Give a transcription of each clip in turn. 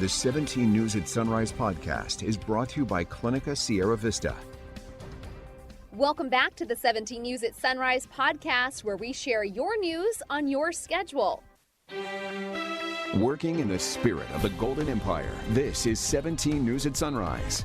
The 17 News at Sunrise podcast is brought to you by Clinica Sierra Vista. Welcome back to the 17 News at Sunrise podcast, where we share your news on your schedule. Working in the spirit of the Golden Empire, this is 17 News at Sunrise.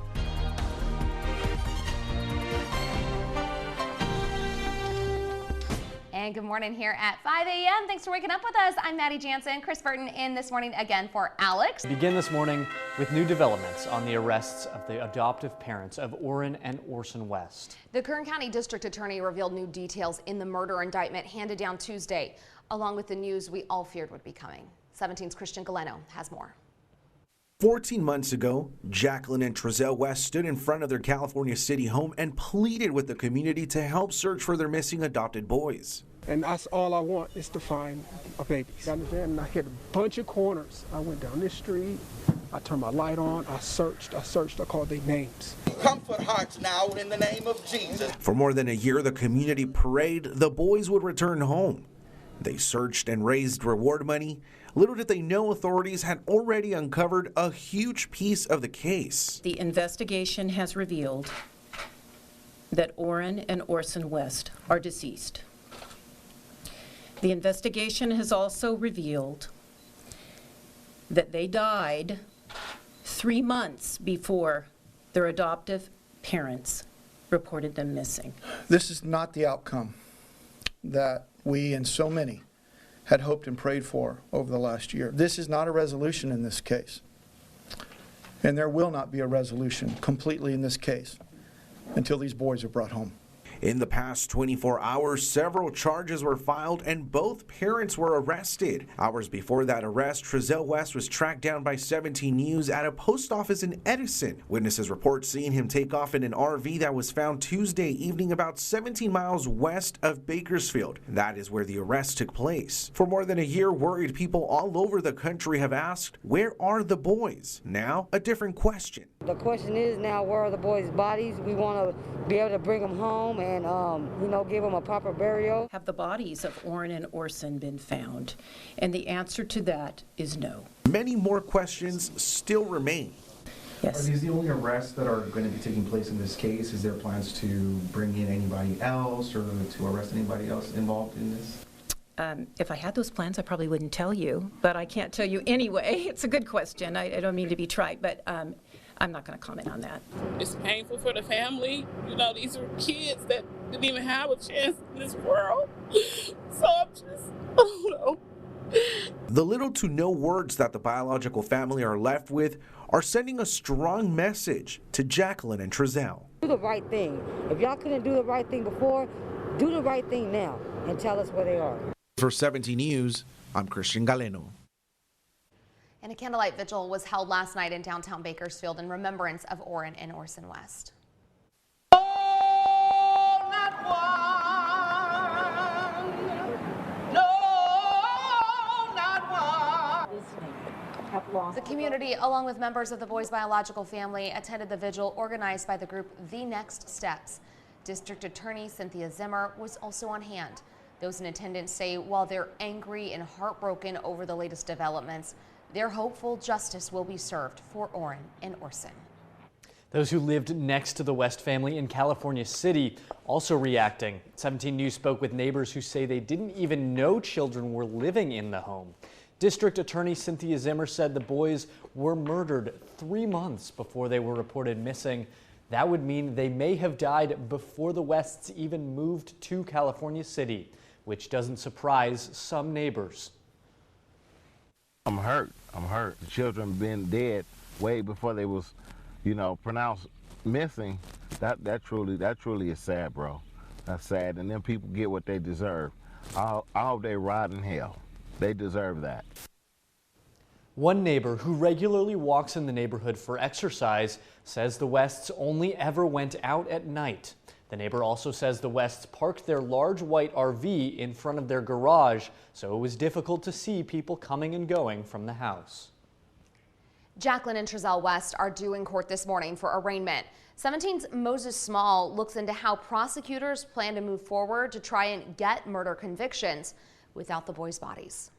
And good morning here at 5 a.m. Thanks for waking up with us. I'm Maddie Jansen. Chris Burton in this morning again for Alex. We begin this morning with new developments on the arrests of the adoptive parents of Orrin and Orson West. The Kern County District Attorney revealed new details in the murder indictment handed down Tuesday, along with the news we all feared would be coming. 17's Christian Galeno has more. 14 months ago, Jacqueline and Trezell West stood in front of their California City home and pleaded with the community to help search for their missing adopted boys. And that's all I want, is to find a baby. You understand? And I hit a bunch of corners. I went down this street, I turned my light on, I searched, I called their names. Comfort hearts now in the name of Jesus. For more than a year, the community prayed the boys would return home. They searched and raised reward money. Little did they know authorities had already uncovered a huge piece of the case. The investigation has revealed that Orrin and Orson West are deceased. The investigation has also revealed that they died 3 months before their adoptive parents reported them missing. This is not the outcome that we and so many had hoped and prayed for over the last year. This is not a resolution in this case. And there will not be a resolution completely in this case until these boys are brought home. In the past 24 hours, several charges were filed and both parents were arrested. Hours before that arrest, Trezell West was tracked down by 17 News at a post office in Edison. Witnesses report seeing him take off in an RV that was found Tuesday evening about 17 miles west of Bakersfield. That is where the arrest took place. For more than a year, worried people all over the country have asked, where are the boys? Now, a different question. The question is now, where are the boys' bodies? We want to be able to bring them home and, give them a proper burial. Have the bodies of Orrin and Orson been found? And the answer to that is no. Many more questions still remain. Yes. Are these the only arrests that are going to be taking place in this case? Is there plans to bring in anybody else or to arrest anybody else involved in this? If I had those plans, I probably wouldn't tell you, but I can't tell you anyway. It's a good question. I don't mean to be trite, but I'm not going to comment on that. It's painful for the family. These are kids that didn't even have a chance in this world. So I'm just, The little to no words that the biological family are left with are sending a strong message to Jacqueline and Trezell. Do the right thing. If y'all couldn't do the right thing before, do the right thing now and tell us where they are. For 17 News, I'm Christian Galeno. And a candlelight vigil was held last night in downtown Bakersfield in remembrance of Orrin and Orson West. The community, along with members of the boys' biological family, attended the vigil organized by the group The Next Steps. District Attorney Cynthia Zimmer was also on hand. Those in attendance say while they're angry and heartbroken over the latest developments, they're hopeful justice will be served for Orrin and Orson. Those who lived next to the West family in California City also reacting. 17 News spoke with neighbors who say they didn't even know children were living in the home. District Attorney Cynthia Zimmer said the boys were murdered 3 months before they were reported missing. That would mean they may have died before the Wests even moved to California City, which doesn't surprise some neighbors. I'm hurt. The children been dead way before they was, pronounced missing. That truly is sad, bro. That's sad. And then people get what they deserve. I hope they rot in hell. They deserve that. One neighbor who regularly walks in the neighborhood for exercise says the Wests only ever went out at night. The neighbor also says the Wests parked their large white RV in front of their garage, so it was difficult to see people coming and going from the house. Jacqueline and Trezell West are due in court this morning for arraignment. 17's Moses Small looks into how prosecutors plan to move forward to try and get murder convictions without the boys' bodies.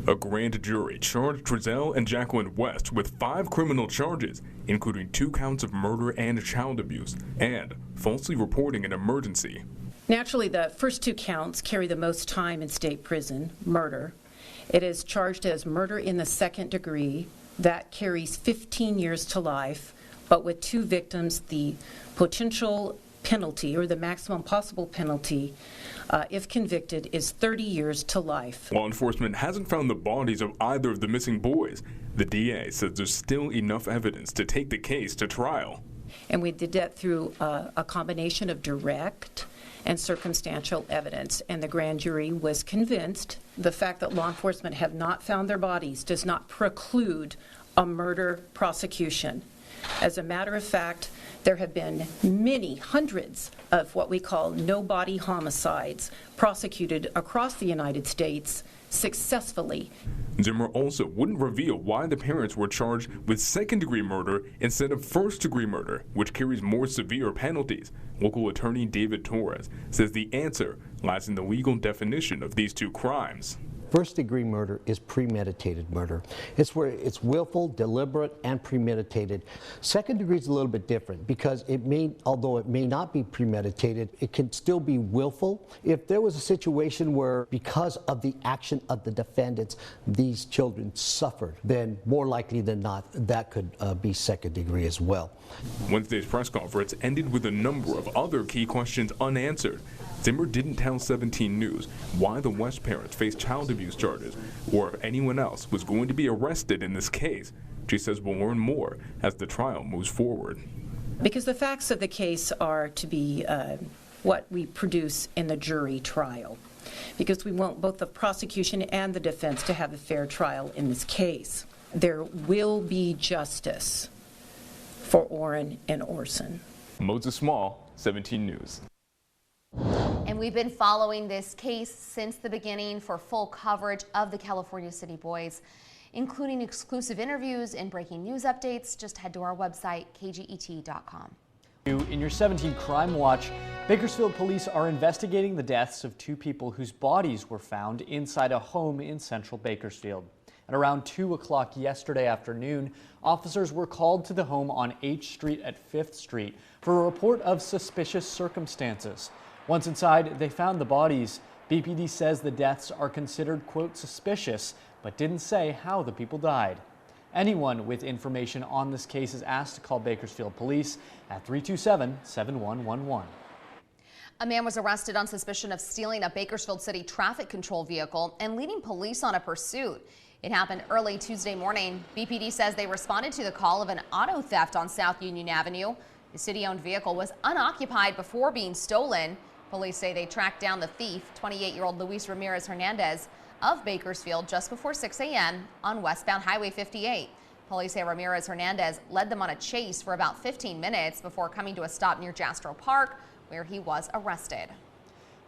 A grand jury charged Trezell and Jacqueline West with 5 criminal charges, including 2 counts of murder and child abuse, and falsely reporting an emergency. Naturally, the first 2 counts carry the most time in state prison, murder. It is charged as murder in the 2nd degree. That carries 15 years to life, but with 2 victims, the potential penalty, or the maximum possible penalty, if convicted, is 30 years to life. Law enforcement hasn't found the bodies of either of the missing boys. The DA says there's still enough evidence to take the case to trial. And we did that through a combination of direct and circumstantial evidence, and the grand jury was convinced the fact that law enforcement have not found their bodies does not preclude a murder prosecution. As a matter of fact, there have been many hundreds of what we call no-body homicides prosecuted across the United States successfully. Zimmer also wouldn't reveal why the parents were charged with 2nd-degree murder instead of 1st-degree murder, which carries more severe penalties. Local attorney David Torres says the answer lies in the legal definition of these 2 crimes. First-degree murder is premeditated murder. It's where it's willful, deliberate, and premeditated. Second degree is a little bit different because although it may not be premeditated, it can still be willful. If there was a situation where, because of the action of the defendants, these children suffered, then more likely than not, that could be second degree as well. Wednesday's press conference ended with a number of other key questions unanswered. Zimmer didn't tell 17 News why the West parents faced child abuse charges or if anyone else was going to be arrested in this case. She says we'll learn more as the trial moves forward. Because the facts of the case are to be what we produce in the jury trial. Because we want both the prosecution and the defense to have a fair trial in this case. There will be justice for Orrin and Orson. Moses Small, 17 News. And we've been following this case since the beginning. For full coverage of the California City Boys, including exclusive interviews and breaking news updates, just head to our website, kget.com. In your 17 Crime Watch, Bakersfield police are investigating the deaths of 2 people whose bodies were found inside a home in central Bakersfield. At around 2 o'clock yesterday afternoon, officers were called to the home on H Street at 5th Street for a report of suspicious circumstances. Once inside, they found the bodies. BPD says the deaths are considered, quote, suspicious, but didn't say how the people died. Anyone with information on this case is asked to call Bakersfield Police at 327-7111. A man was arrested on suspicion of stealing a Bakersfield City traffic control vehicle and leading police on a pursuit. It happened early Tuesday morning. BPD says they responded to the call of an auto theft on South Union Avenue. The city-owned vehicle was unoccupied before being stolen. Police say they tracked down the thief, 28-year-old Luis Ramirez Hernandez of Bakersfield, just before 6 a.m. on westbound Highway 58. Police say Ramirez Hernandez led them on a chase for about 15 minutes before coming to a stop near Jastrow Park, where he was arrested.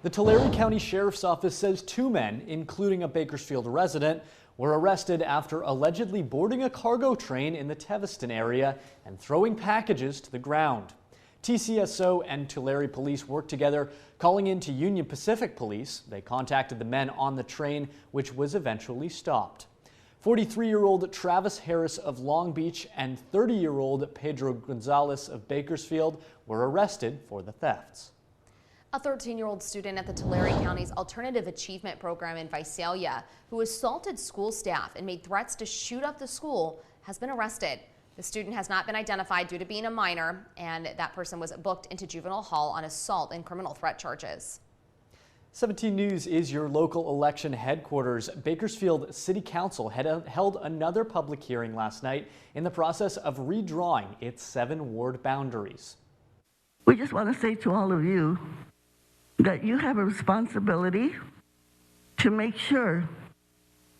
The Tulare County Sheriff's Office says 2 men, including a Bakersfield resident, were arrested after allegedly boarding a cargo train in the Teviston area and throwing packages to the ground. TCSO and Tulare police worked together, calling in to Union Pacific Police. They contacted the men on the train, which was eventually stopped. 43-year-old Travis Harris of Long Beach and 30-year-old Pedro Gonzalez of Bakersfield were arrested for the thefts. A 13-year-old student at the Tulare County's Alternative Achievement Program in Visalia, who assaulted school staff and made threats to shoot up the school, has been arrested. The student has not been identified due to being a minor, and that person was booked into juvenile hall on assault and criminal threat charges. 17 News is your local election headquarters. Bakersfield City Council held another public hearing last night in the process of redrawing its 7 ward boundaries. We just want to say to all of you that you have a responsibility to make sure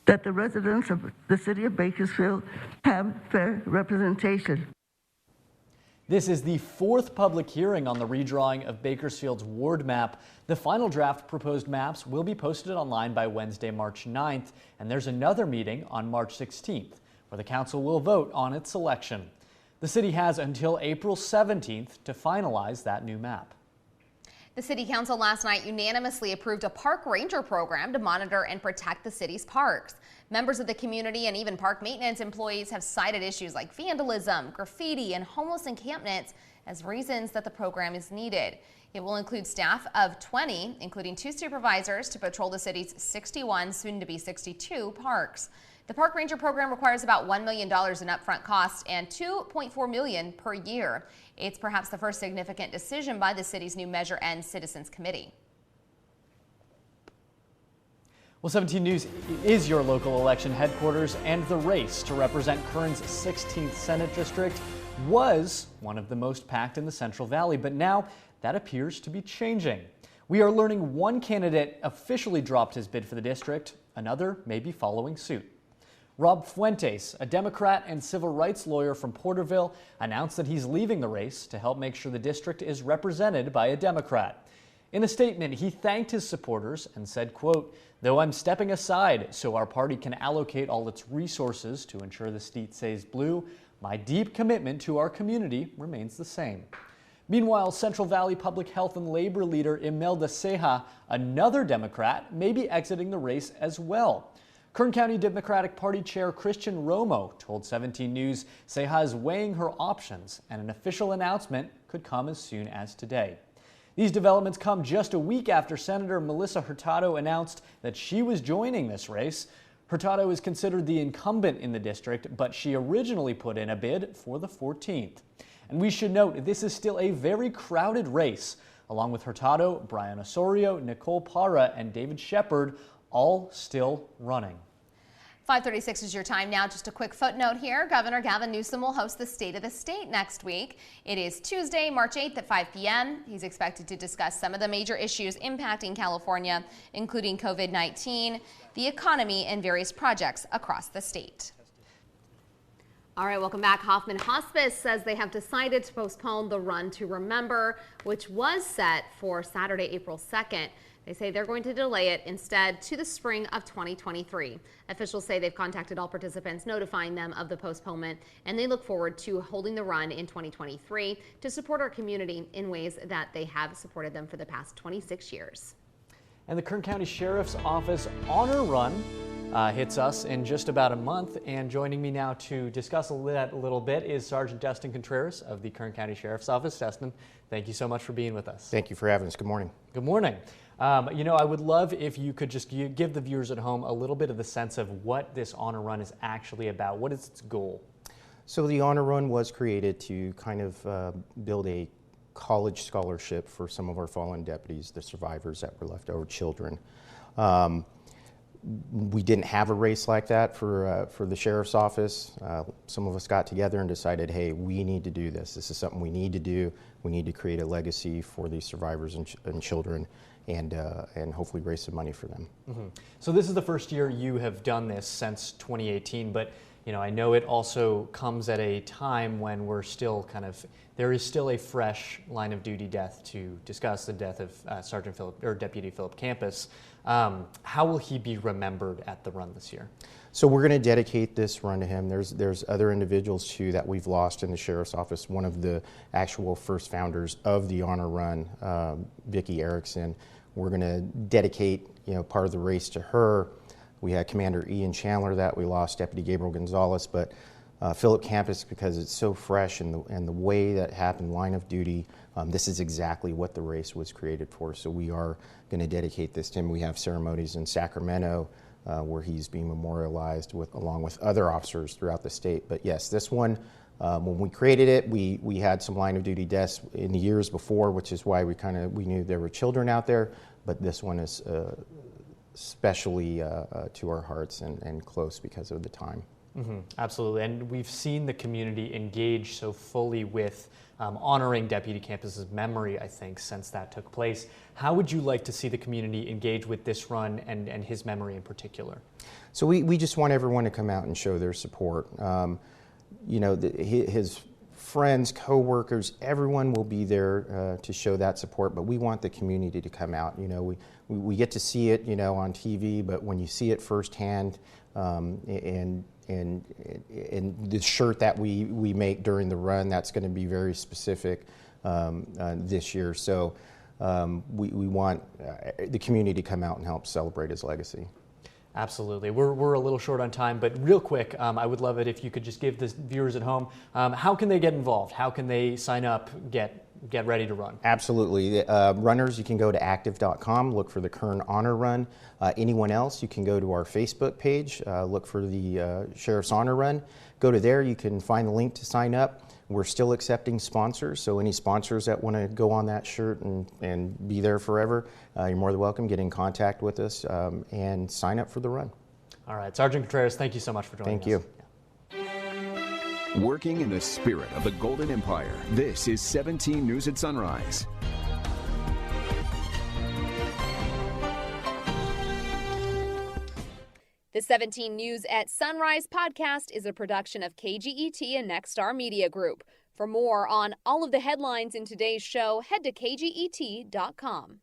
that the residents of the city of Bakersfield have fair representation. This is the 4th public hearing on the redrawing of Bakersfield's ward map. The final draft proposed maps will be posted online by Wednesday, March 9th, and there's another meeting on March 16th, where the council will vote on its selection. The city has until April 17th to finalize that new map. The City Council last night unanimously approved a park ranger program to monitor and protect the city's parks. Members of the community and even park maintenance employees have cited issues like vandalism, graffiti, and homeless encampments as reasons that the program is needed. It will include staff of 20, including 2 supervisors, to patrol the city's 61, soon to be 62 parks. The park ranger program requires about $1 million in upfront costs and $2.4 million per year. It's perhaps the first significant decision by the city's new Measure N Citizens Committee. Well, 17 News is your local election headquarters, and the race to represent Kern's 16th Senate District was one of the most packed in the Central Valley, but now that appears to be changing. We are learning one candidate officially dropped his bid for the district, another may be following suit. Rob Fuentes, a Democrat and civil rights lawyer from Porterville, announced that he's leaving the race to help make sure the district is represented by a Democrat. In a statement, he thanked his supporters and said, quote, "Though I'm stepping aside so our party can allocate all its resources to ensure the state stays blue, my deep commitment to our community remains the same." Meanwhile, Central Valley Public Health and Labor leader Imelda Ceja, another Democrat, may be exiting the race as well. Kern County Democratic Party Chair Christian Romo told 17 News Ceja is weighing her options and an official announcement could come as soon as today. These developments come just a week after Senator Melissa Hurtado announced that she was joining this race. Hurtado is considered the incumbent in the district, but she originally put in a bid for the 14th. And we should note this is still a very crowded race, along with Hurtado, Brian Osorio, Nicole Parra, and David Shepard all still running. 5:36 is your time now. Just a quick footnote here. Governor Gavin Newsom will host the State of the State next week. It is Tuesday, March 8th at 5 p.m. He's expected to discuss some of the major issues impacting California, including COVID-19, the economy, and various projects across the state. All right, welcome back. Hoffman Hospice says they have decided to postpone the Run to Remember, which was set for Saturday, April 2nd. They say they're going to delay it instead to the spring of 2023. Officials say they've contacted all participants, notifying them of the postponement, and they look forward to holding the run in 2023 to support our community in ways that they have supported them for the past 26 years. And the Kern County Sheriff's Office Honor Run hits us in just about a month. And joining me now to discuss that a little bit is Sergeant Dustin Contreras of the Kern County Sheriff's Office. Dustin, thank you so much for being with us. Thank you for having us. Good morning. Good morning. You know, I would love if you could just give the viewers at home a little bit of the sense of what this Honor Run is actually about. What is its goal? So the Honor Run was created to kind of build a college scholarship for some of our fallen deputies, the survivors that were left over, children. We didn't have a race like that for the Sheriff's Office. Some of us got together and decided, hey, we need to do this. This is something we need to do. We need to create a legacy for these survivors and children, and hopefully raise some money for them. Mm-hmm. So this is the first year you have done this since 2018, but you know, I know it also comes at a time when we're still there is still a fresh line of duty death to discuss, the death of Deputy Philip Campus. How will he be remembered at the run this year? So we're going to dedicate this run to him. There's other individuals too that we've lost in the Sheriff's Office. One of the actual first founders of the Honor Run, Vicki Erickson. We're going to dedicate part of the race to her. We had Commander Ian Chandler that we lost, Deputy Gabriel Gonzalez, but Philip Campus, because it's so fresh and the way that happened, line of duty, this is exactly what the race was created for. So we are going to dedicate this to him. We have ceremonies in Sacramento where he's being memorialized along with other officers throughout the state. But yes, this one, when we created it, we had some line of duty deaths in the years before, which is why we knew there were children out there. But this one is especially to our hearts and close because of the time. Mm-hmm. Absolutely, and we've seen the community engage so fully with honoring Deputy Campus's memory, I think, since that took place. How would you like to see the community engage with this run and his memory in particular? So we just want everyone to come out and show their support. His friends, co-workers, everyone will be there to show that support, but we want the community to come out. We get to see it, on TV, but when you see it firsthand, and the shirt that we make during the run, that's going to be very specific this year. So we want the community to come out and help celebrate his legacy. Absolutely. We're a little short on time, but real quick, I would love it if you could just give the viewers at home, how can they get involved? How can they sign up, get ready to run? Absolutely. Runners, you can go to active.com, look for the Kern Honor Run. Anyone else, you can go to our Facebook page, look for the Sheriff's Honor Run. Go to there, you can find the link to sign up. We're still accepting sponsors, so any sponsors that want to go on that shirt and be there forever, you're more than welcome. Get in contact with us and sign up for the run. All right, Sergeant Contreras, thank you so much for joining us. Thank you. Working in the spirit of the Golden Empire, this is 17 News at Sunrise. The 17 News at Sunrise podcast is a production of KGET and Nexstar Media Group. For more on all of the headlines in today's show, head to kget.com.